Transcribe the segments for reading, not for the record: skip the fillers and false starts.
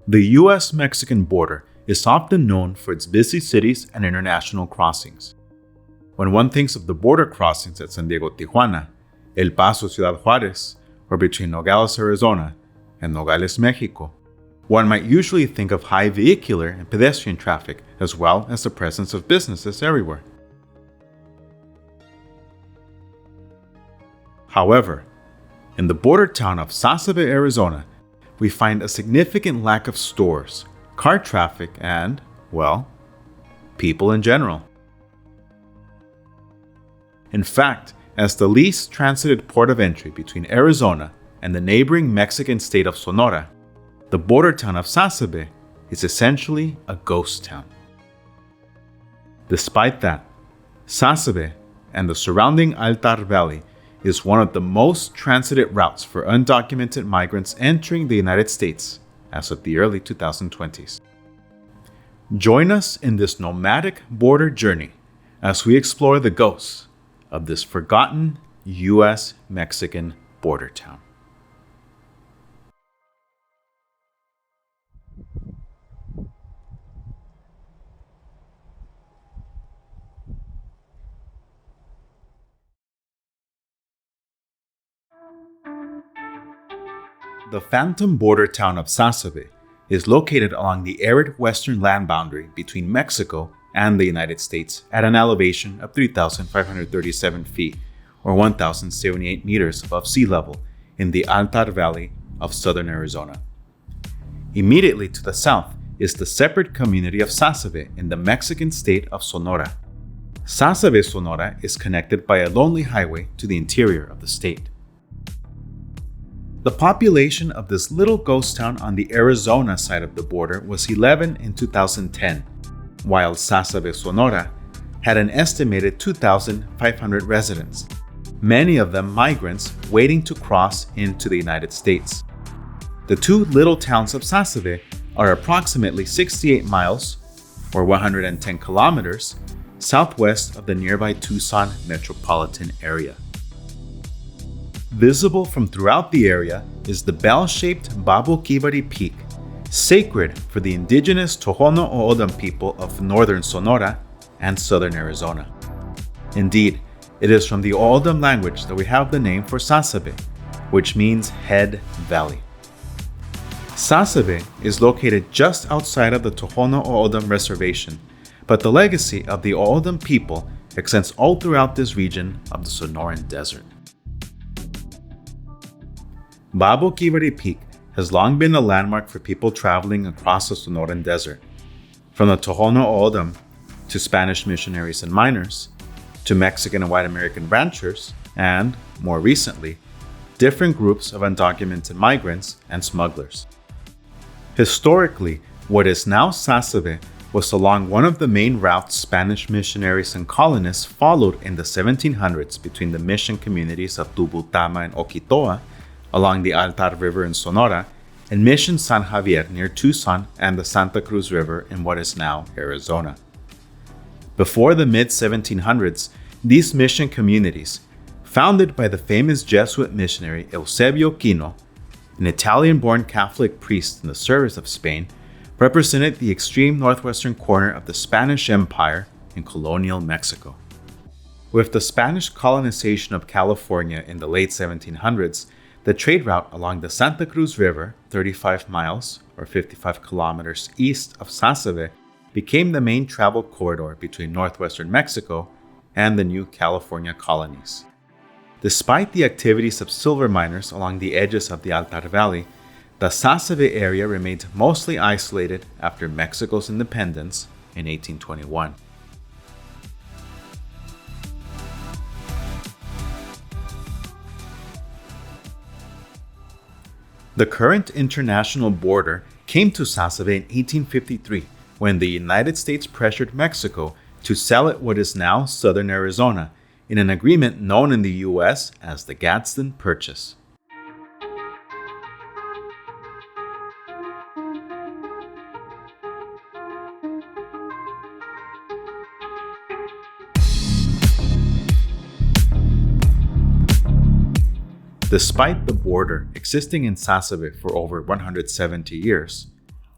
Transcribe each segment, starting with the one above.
The U.S. Mexican border is often known for its busy cities and international crossings. When one thinks of the border crossings at San Diego-Tijuana, El Paso-Ciudad Juarez, or between Nogales, Arizona, and Nogales, Mexico, one might usually think of high vehicular and pedestrian traffic, as well as the presence of businesses everywhere. However, in the border town of Sasabe, Arizona, we find a significant lack of stores, car traffic, and, well, people in general. In fact, as the least transited port of entry between Arizona and the neighboring Mexican state of Sonora, the border town of Sasabe is essentially a ghost town. Despite that, Sasabe and the surrounding Altar Valley is one of the most transited routes for undocumented migrants entering the United States as of the early 2020s. Join us in this nomadic border journey as we explore the ghosts of this forgotten U.S. Mexican border town. The phantom border town of Sasabe is located along the arid western land boundary between Mexico and the United States at an elevation of 3,537 feet, or 1,078 meters above sea level, in the Altar Valley of southern Arizona. Immediately to the south is the separate community of Sasabe in the Mexican state of Sonora. Sasabe, Sonora is connected by a lonely highway to the interior of the state. The population of this little ghost town on the Arizona side of the border was 11 in 2010, while Sasabe, Sonora had an estimated 2,500 residents, many of them migrants waiting to cross into the United States. The two little towns of Sasabe are approximately 68 miles, or 110 kilometers, southwest of the nearby Tucson metropolitan area. Visible from throughout the area is the bell-shaped Babokibari Peak, sacred for the indigenous Tohono O'odham people of northern Sonora and southern Arizona. Indeed, it is from the O'odham language that we have the name for Sasabe, which means head valley. Sasabe is located just outside of the Tohono O'odham Reservation, but the legacy of the O'odham people extends all throughout this region of the Sonoran Desert. Babokibari Peak has long been a landmark for people traveling across the Sonoran Desert, from the Tohono O'odham to Spanish missionaries and miners, to Mexican and white American ranchers, and, more recently, different groups of undocumented migrants and smugglers. Historically, what is now Sasabe was along one of the main routes Spanish missionaries and colonists followed in the 1700s between the mission communities of Tubutama and Oquitoa, along the Altar River in Sonora, and Mission San Javier near Tucson and the Santa Cruz River in what is now Arizona. Before the mid-1700s, these mission communities, founded by the famous Jesuit missionary Eusebio Kino, an Italian-born Catholic priest in the service of Spain, represented the extreme northwestern corner of the Spanish Empire in colonial Mexico. With the Spanish colonization of California in the late 1700s, the trade route along the Santa Cruz River, 35 miles or 55 kilometers east of Sasabe, became the main travel corridor between northwestern Mexico and the new California colonies. Despite the activities of silver miners along the edges of the Altar Valley, the Sasabe area remained mostly isolated after Mexico's independence in 1821. The current international border came to Sasabe in 1853 when the United States pressured Mexico to sell it what is now southern Arizona in an agreement known in the U.S. as the Gadsden Purchase. Despite the border existing in Sasabe for over 170 years,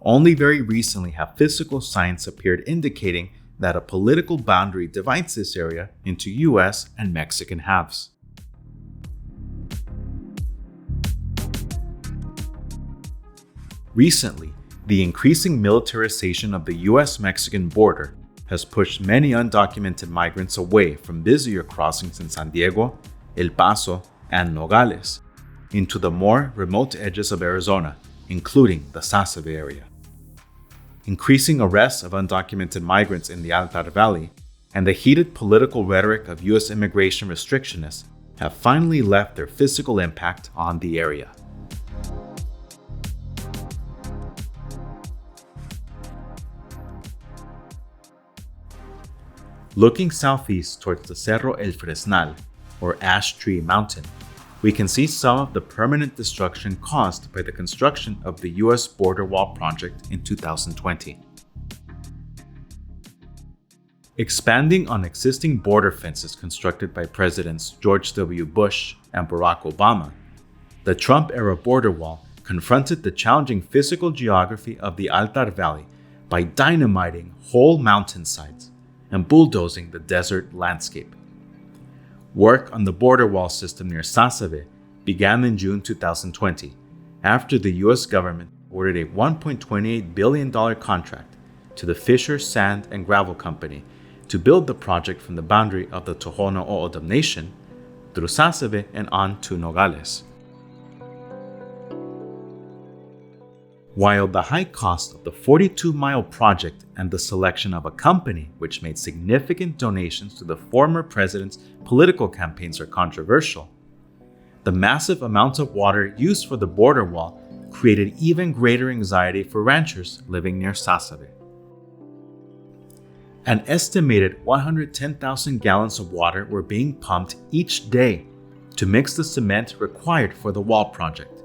only very recently have physical signs appeared indicating that a political boundary divides this area into U.S. and Mexican halves. Recently, the increasing militarization of the U.S. Mexican border has pushed many undocumented migrants away from busier crossings in San Diego, El Paso, and Nogales into the more remote edges of Arizona, including the Sasabe area. Increasing arrests of undocumented migrants in the Altar Valley and the heated political rhetoric of U.S. immigration restrictionists have finally left their physical impact on the area. Looking southeast towards the Cerro El Fresnal, or Ash Tree Mountain, we can see some of the permanent destruction caused by the construction of the U.S. border wall project in 2020. Expanding on existing border fences constructed by Presidents George W. Bush and Barack Obama, the Trump-era border wall confronted the challenging physical geography of the Altar Valley by dynamiting whole mountainsides and bulldozing the desert landscape. Work on the border wall system near Sasabe began in June 2020 after the U.S. government awarded a $1.28 billion contract to the Fisher Sand and Gravel Company to build the project from the boundary of the Tohono O'odham Nation through Sasabe and on to Nogales. While the high cost of the 42-mile project and the selection of a company which made significant donations to the former president's political campaigns are controversial, the massive amounts of water used for the border wall created even greater anxiety for ranchers living near Sasabe. An estimated 110,000 gallons of water were being pumped each day to mix the cement required for the wall project.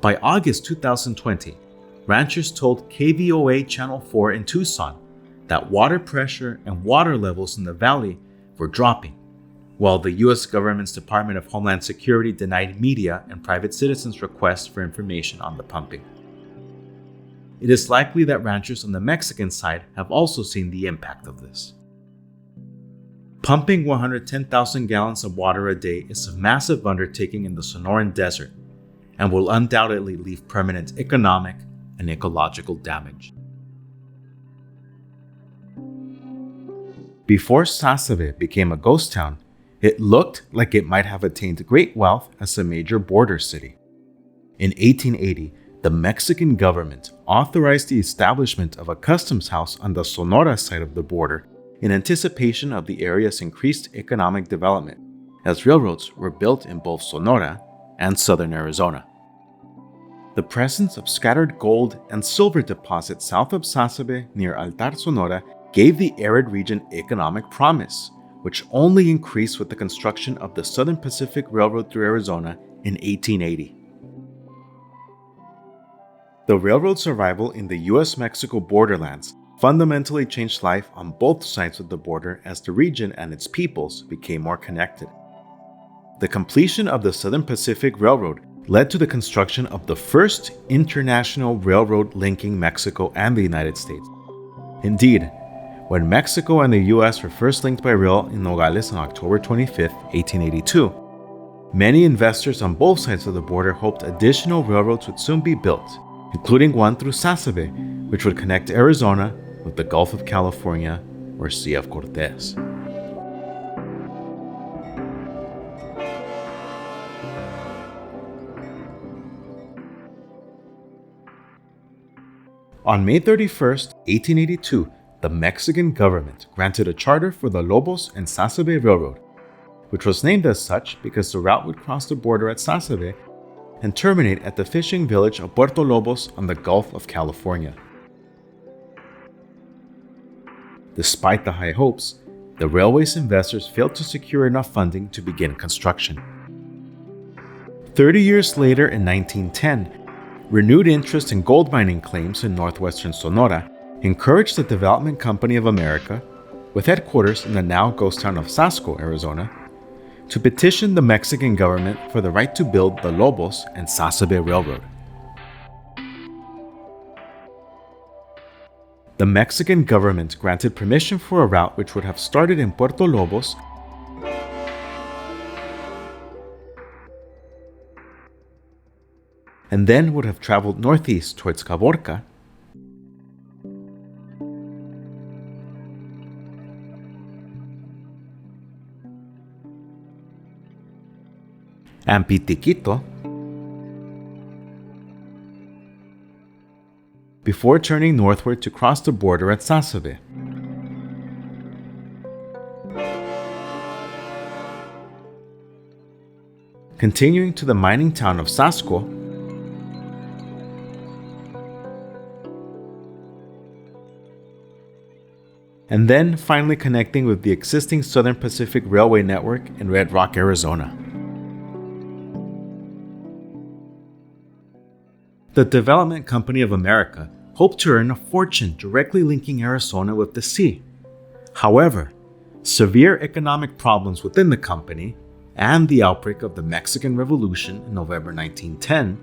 By August 2020, ranchers told KVOA Channel 4 in Tucson that water pressure and water levels in the valley were dropping, while the U.S. government's Department of Homeland Security denied media and private citizens' requests for information on the pumping. It is likely that ranchers on the Mexican side have also seen the impact of this. Pumping 110,000 gallons of water a day is a massive undertaking in the Sonoran Desert and will undoubtedly leave permanent economic and ecological damage. Before Sasabe became a ghost town, it looked like it might have attained great wealth as a major border city. In 1880, the Mexican government authorized the establishment of a customs house on the Sonora side of the border in anticipation of the area's increased economic development, as railroads were built in both Sonora and southern Arizona. The presence of scattered gold and silver deposits south of Sasabe near Altar, Sonora, gave the arid region economic promise, which only increased with the construction of the Southern Pacific Railroad through Arizona in 1880. The railroad's arrival in the U.S. Mexico borderlands fundamentally changed life on both sides of the border as the region and its peoples became more connected. The completion of the Southern Pacific Railroad led to the construction of the first international railroad linking Mexico and the United States. Indeed, when Mexico and the U.S. were first linked by rail in Nogales on October 25, 1882, many investors on both sides of the border hoped additional railroads would soon be built, including one through Sasabe, which would connect Arizona with the Gulf of California or Sea of Cortez. On May 31, 1882, the Mexican government granted a charter for the Lobos and Sasabe Railroad, which was named as such because the route would cross the border at Sasabe and terminate at the fishing village of Puerto Lobos on the Gulf of California. Despite the high hopes, the railway's investors failed to secure enough funding to begin construction. 30 years later, in 1910, renewed interest in gold mining claims in northwestern Sonora encouraged the Development Company of America, with headquarters in the now ghost town of Sasko, Arizona, to petition the Mexican government for the right to build the Lobos and Sasabe Railroad. The Mexican government granted permission for a route which would have started in Puerto Lobos and then would have traveled northeast towards Caborca and Pitiquito before turning northward to cross the border at Sasabe. Continuing to the mining town of Sasco, and then finally connecting with the existing Southern Pacific Railway network in Red Rock, Arizona. The Development Company of America hoped to earn a fortune directly linking Arizona with the sea. However, severe economic problems within the company and the outbreak of the Mexican Revolution in November 1910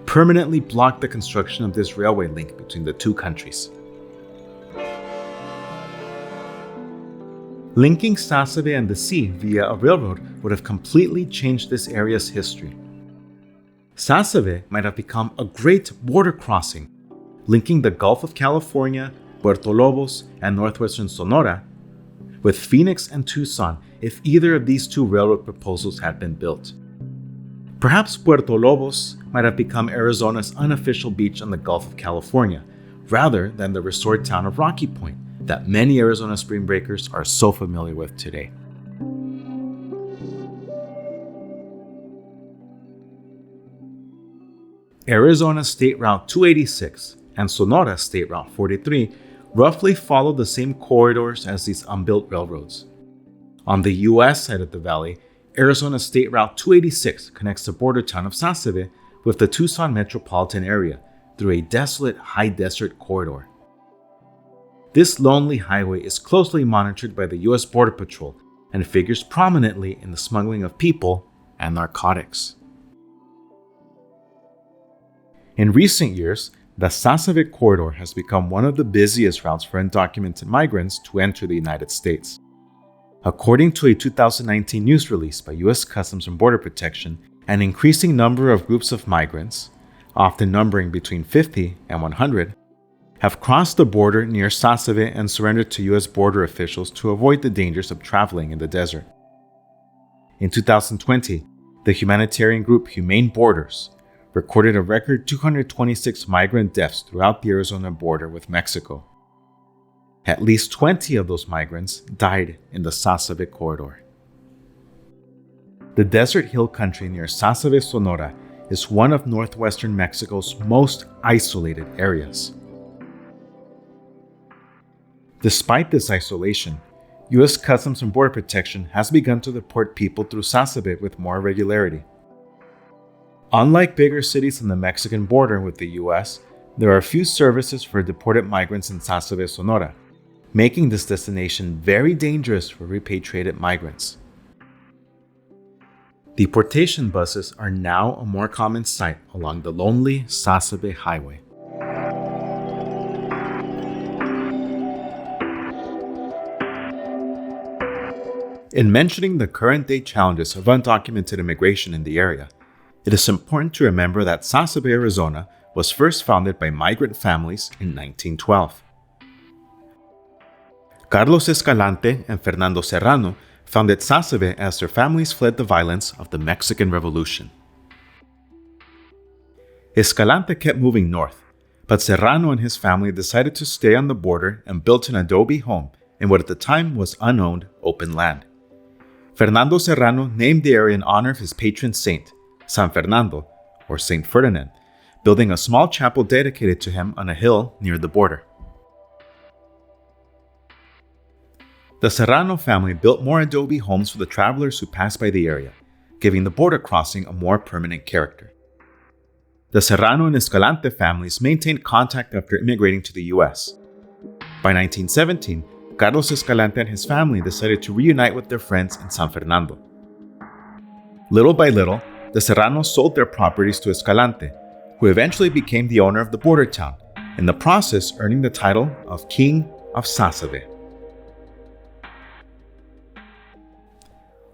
permanently blocked the construction of this railway link between the two countries. Linking Sasabe and the sea via a railroad would have completely changed this area's history. Sasabe might have become a great border crossing, linking the Gulf of California, Puerto Lobos, and Northwestern Sonora with Phoenix and Tucson if either of these two railroad proposals had been built. Perhaps Puerto Lobos might have become Arizona's unofficial beach on the Gulf of California, rather than the resort town of Rocky Point that many Arizona spring breakers are so familiar with today. Arizona State Route 286 and Sonora State Route 43 roughly follow the same corridors as these unbuilt railroads. On the U.S. side of the valley, Arizona State Route 286 connects the border town of Sasabe with the Tucson metropolitan area through a desolate high desert corridor. This lonely highway is closely monitored by the U.S. Border Patrol and figures prominently in the smuggling of people and narcotics. In recent years, the Sasabe corridor has become one of the busiest routes for undocumented migrants to enter the United States. According to a 2019 news release by U.S. Customs and Border Protection, an increasing number of groups of migrants, often numbering between 50 and 100, have crossed the border near Sasabe and surrendered to U.S. border officials to avoid the dangers of traveling in the desert. In 2020, the humanitarian group Humane Borders recorded a record 226 migrant deaths throughout the Arizona border with Mexico. At least 20 of those migrants died in the Sasabe corridor. The desert hill country near Sasabe, Sonora is one of northwestern Mexico's most isolated areas. Despite this isolation, U.S. Customs and Border Protection has begun to deport people through Sasabe with more regularity. Unlike bigger cities on the Mexican border with the U.S., there are few services for deported migrants in Sasabe, Sonora, making this destination very dangerous for repatriated migrants. Deportation buses are now a more common sight along the lonely Sasabe highway. In mentioning the current-day challenges of undocumented immigration in the area, it is important to remember that Sasabe, Arizona was first founded by migrant families in 1912. Carlos Escalante and Fernando Serrano founded Sasabe as their families fled the violence of the Mexican Revolution. Escalante kept moving north, but Serrano and his family decided to stay on the border and built an adobe home in what at the time was unowned open land. Fernando Serrano named the area in honor of his patron saint, San Fernando, or Saint Ferdinand, building a small chapel dedicated to him on a hill near the border. The Serrano family built more adobe homes for the travelers who passed by the area, giving the border crossing a more permanent character. The Serrano and Escalante families maintained contact after immigrating to the U.S. By 1917, Carlos Escalante and his family decided to reunite with their friends in San Fernando. Little by little, the Serranos sold their properties to Escalante, who eventually became the owner of the Bordertown, in the process earning the title of King of Sasabe.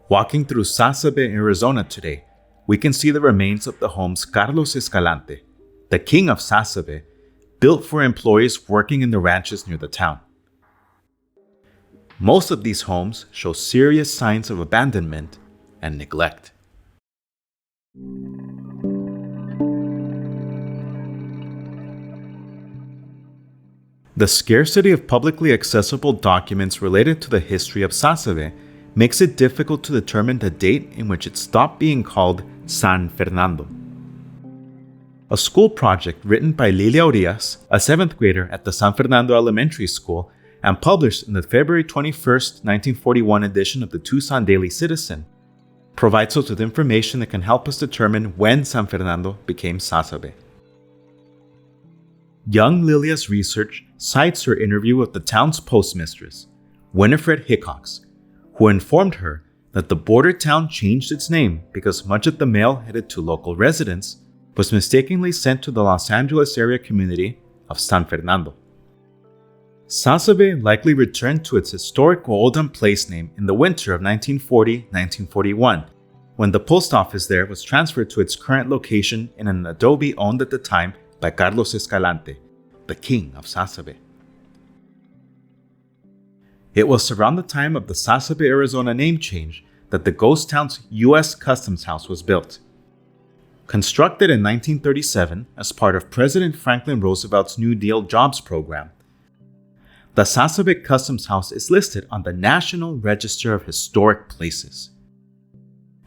Walking through Sasabe, Arizona today, we can see the remains of the homes Carlos Escalante, the king of Sasabe, built for employees working in the ranches near the town. Most of these homes show serious signs of abandonment and neglect. The scarcity of publicly accessible documents related to the history of Sasabe makes it difficult to determine the date in which it stopped being called San Fernando. A school project written by Lilia Urias, a 7th grader at the San Fernando Elementary School, and published in the February 21, 1941 edition of the Tucson Daily Citizen, provides us with information that can help us determine when San Fernando became Sasabe. Young Lilia's research cites her interview with the town's postmistress, Winifred Hickox, who informed her that the Bordertown changed its name because much of the mail headed to local residents was mistakenly sent to the Los Angeles area community of San Fernando. Sasabe likely returned to its historic Oldham place name in the winter of 1940-1941, when the post office there was transferred to its current location in an adobe owned at the time by Carlos Escalante, the king of Sasabe. It was around the time of the Sasabe, Arizona name change that the ghost town's U.S. Customs House was built. Constructed in 1937 as part of President Franklin Roosevelt's New Deal jobs program, the Sasabe Customs House is listed on the National Register of Historic Places.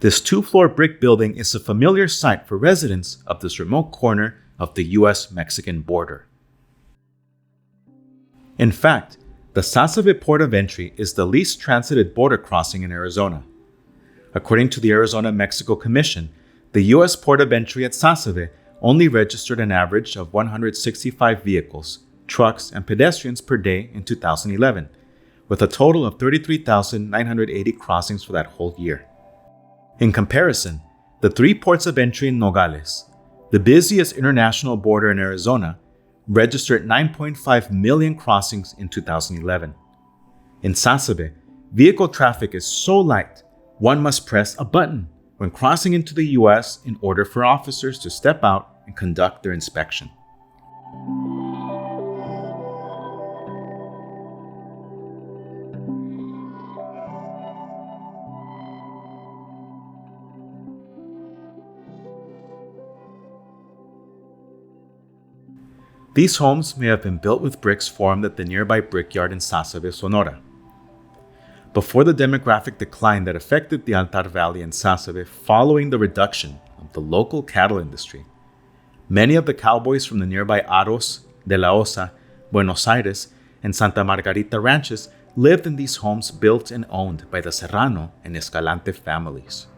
This 2-floor brick building is a familiar sight for residents of this remote corner of the U.S. Mexican border. In fact, the Sasabe Port of Entry is the least transited border crossing in Arizona. According to the Arizona-Mexico Commission, the U.S. Port of Entry at Sasabe only registered an average of 165 vehicles, trucks, and pedestrians per day in 2011, with a total of 33,980 crossings for that whole year. In comparison, the 3 ports of entry in Nogales, the busiest international border in Arizona, registered 9.5 million crossings in 2011. In Sasabe, vehicle traffic is so light, one must press a button when crossing into the U.S. in order for officers to step out and conduct their inspection. These homes may have been built with bricks formed at the nearby brickyard in Sasabe, Sonora. Before the demographic decline that affected the Altar Valley and Sasabe following the reduction of the local cattle industry, many of the cowboys from the nearby Aros, De La Osa, Buenos Aires, and Santa Margarita ranches lived in these homes built and owned by the Serrano and Escalante families.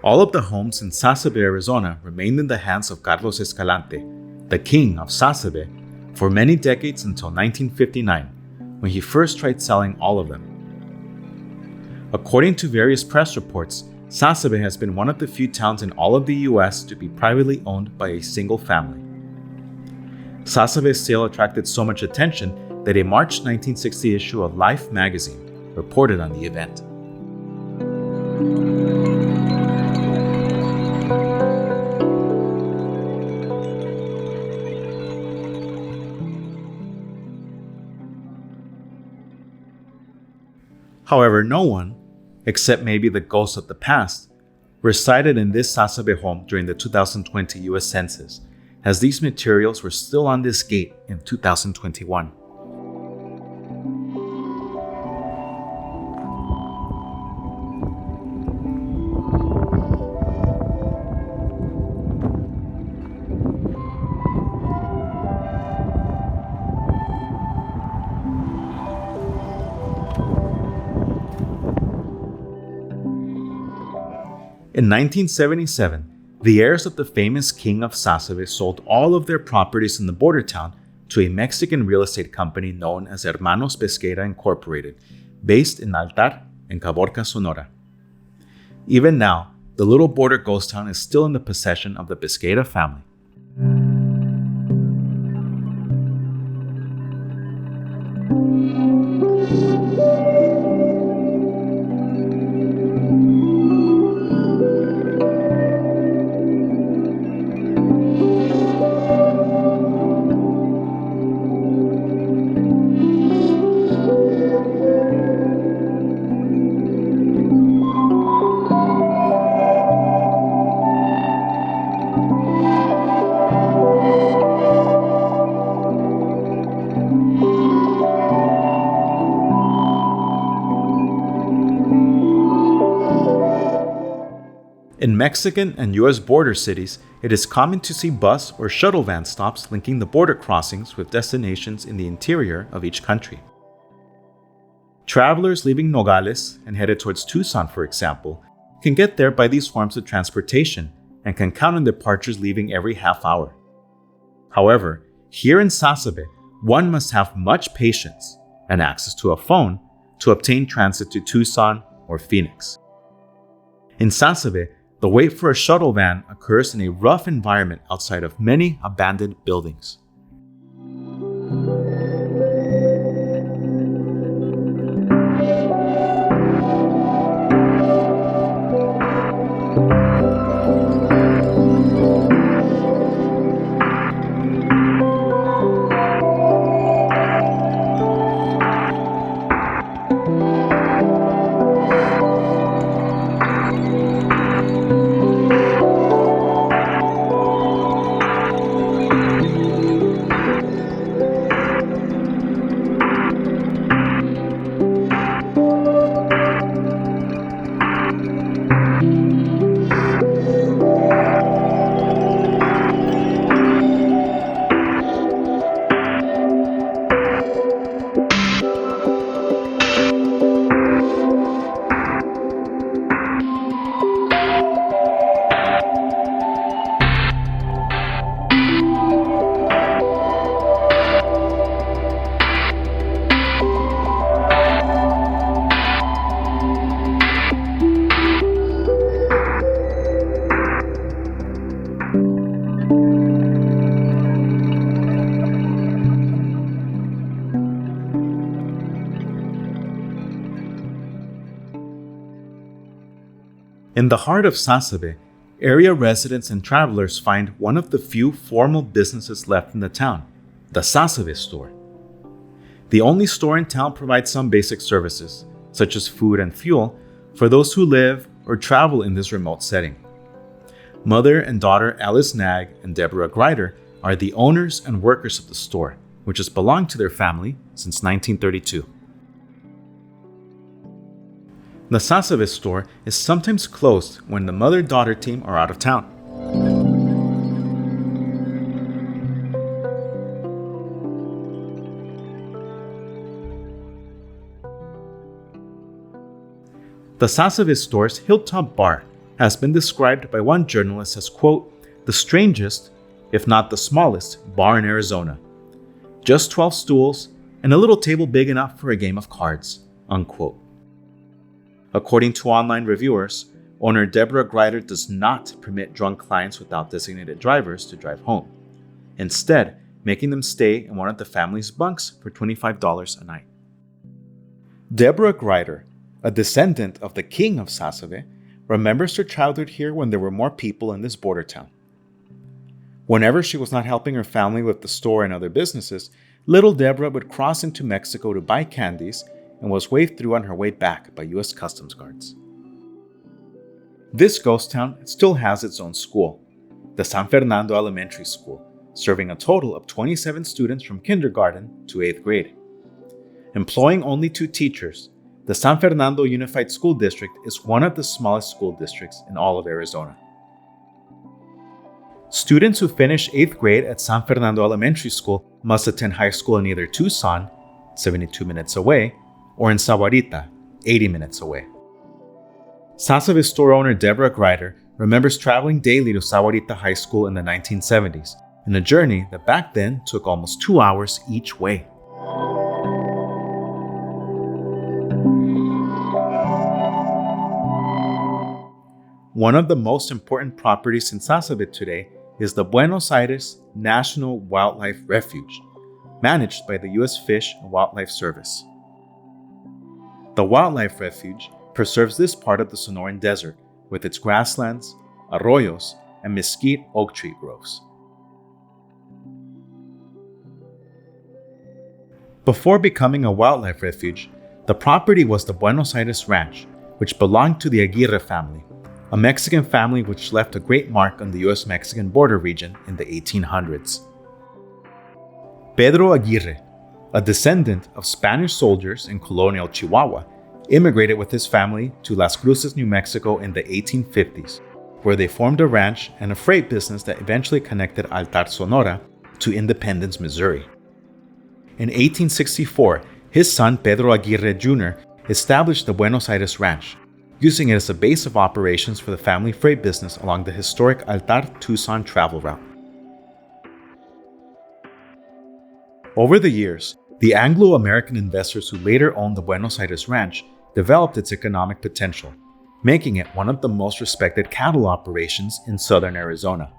All of the homes in Sasabe, Arizona remained in the hands of Carlos Escalante, the king of Sasabe, for many decades until 1959, when he first tried selling all of them. According to various press reports, Sasabe has been one of the few towns in all of the U.S. to be privately owned by a single family. Sasabe's sale attracted so much attention that a March 1960 issue of Life magazine reported on the event. However, no one, except maybe the ghosts of the past, resided in this Sasabe home during the 2020 U.S. Census, as these materials were still on this gate in 2021. In 1977, the heirs of the famous king of Sasabe sold all of their properties in the Bordertown to a Mexican real estate company known as Hermanos Pesqueira Incorporated, based in Altar, in Caborca, Sonora. Even now, the little border ghost town is still in the possession of the Pesqueira family. In Mexican and U.S. border cities, it is common to see bus or shuttle van stops linking the border crossings with destinations in the interior of each country. Travelers leaving Nogales and headed towards Tucson, for example, can get there by these forms of transportation and can count on departures leaving every half hour. However, here in Sasabe, one must have much patience and access to a phone to obtain transit to Tucson or Phoenix. In Sasabe, the wait for a shuttle van occurs in a rough environment outside of many abandoned buildings. In the heart of Sasabe, area residents and travelers find one of the few formal businesses left in the town, the Sasabe store. The only store in town provides some basic services, such as food and fuel, for those who live or travel in this remote setting. Mother and daughter Alice Nag and Deborah Grider are the owners and workers of the store, which has belonged to their family since 1932. The Sasabe store is sometimes closed when the mother-daughter team are out of town. The Sasabe store's Hilltop Bar has been described by one journalist as, quote, the strangest, if not the smallest, bar in Arizona. Just 12 stools and a little table big enough for a game of cards, unquote. According to online reviewers, owner Deborah Grider does not permit drunk clients without designated drivers to drive home, instead making them stay in one of the family's bunks for $25 a night. Deborah Grider, a descendant of the king of Sasabe, remembers her childhood here when there were more people in this border town. Whenever she was not helping her family with the store and other businesses, little Deborah would cross into Mexico to buy candies and was waved through on her way back by U.S. Customs guards. This ghost town still has its own school, the San Fernando Elementary School, serving a total of 27 students from kindergarten to 8th grade. Employing only 2 teachers, the San Fernando Unified School District is one of the smallest school districts in all of Arizona. Students who finish 8th grade at San Fernando Elementary School must attend high school in either Tucson, 72 minutes away, or in Sahuarita, 80 minutes away. Sasabe store owner Deborah Grider remembers traveling daily to Sahuarita High School in the 1970s, in a journey that back then took almost 2 hours each way. One of the most important properties in Sasabe today is the Buenos Aires National Wildlife Refuge, managed by the U.S. Fish and Wildlife Service. The Wildlife Refuge preserves this part of the Sonoran Desert with its grasslands, arroyos, and mesquite oak tree groves. Before becoming a wildlife refuge, the property was the Buenos Aires Ranch, which belonged to the Aguirre family, a Mexican family which left a great mark on the U.S. Mexican border region in the 1800s. Pedro Aguirre, a descendant of Spanish soldiers in colonial Chihuahua, immigrated with his family to Las Cruces, New Mexico in the 1850s, where they formed a ranch and a freight business that eventually connected Altar, Sonora to Independence, Missouri. In 1864, his son Pedro Aguirre Jr. established the Buenos Aires Ranch, using it as a base of operations for the family freight business along the historic Altar-Tucson travel route. Over the years, the Anglo-American investors who later owned the Buenos Aires Ranch developed its economic potential, making it one of the most respected cattle operations in southern Arizona.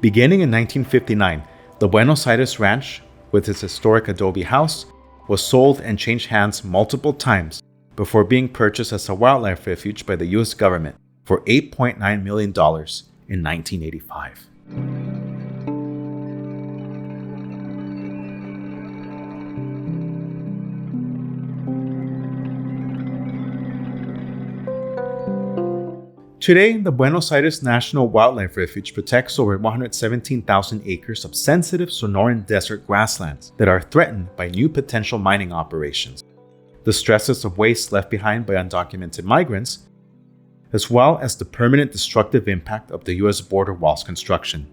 Beginning in 1959, the Buenos Aires Ranch, with its historic adobe house, was sold and changed hands multiple times before being purchased as a wildlife refuge by the U.S. government for $8.9 million in 1985. Today, the Buenos Aires National Wildlife Refuge protects over 117,000 acres of sensitive Sonoran desert grasslands that are threatened by new potential mining operations, the stresses of waste left behind by undocumented migrants, as well as the permanent destructive impact of the U.S. border wall's construction.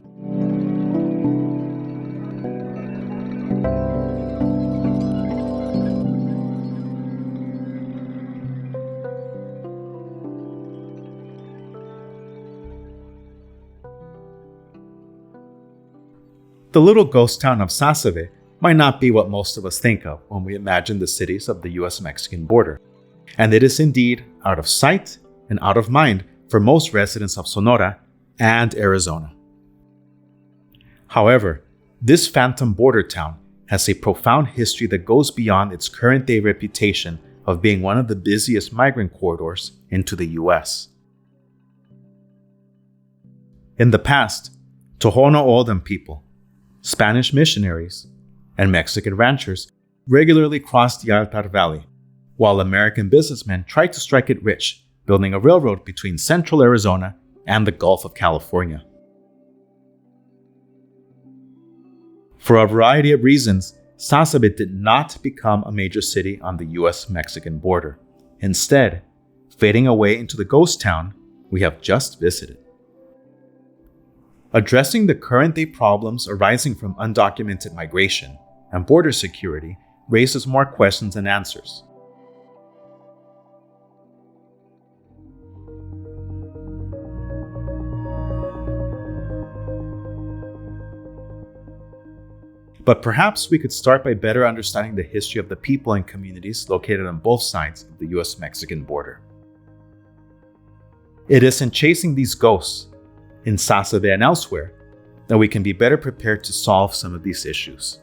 The little ghost town of Sasabe might not be what most of us think of when we imagine the cities of the U.S. Mexican border, and it is indeed out of sight and out of mind for most residents of Sonora and Arizona. However, this phantom border town has a profound history that goes beyond its current-day reputation of being one of the busiest migrant corridors into the U.S. In the past, Tohono O'odham people, Spanish missionaries, and Mexican ranchers regularly crossed the Altar Valley, while American businessmen tried to strike it rich, building a railroad between central Arizona and the Gulf of California. For a variety of reasons, Sasabe did not become a major city on the U.S. Mexican border. Instead, fading away into the ghost town we have just visited. Addressing the current-day problems arising from undocumented migration and border security raises more questions than answers. But perhaps we could start by better understanding the history of the people and communities located on both sides of the U.S.-Mexican border. It is in chasing these ghosts, in Sasabe and elsewhere, that we can be better prepared to solve some of these issues.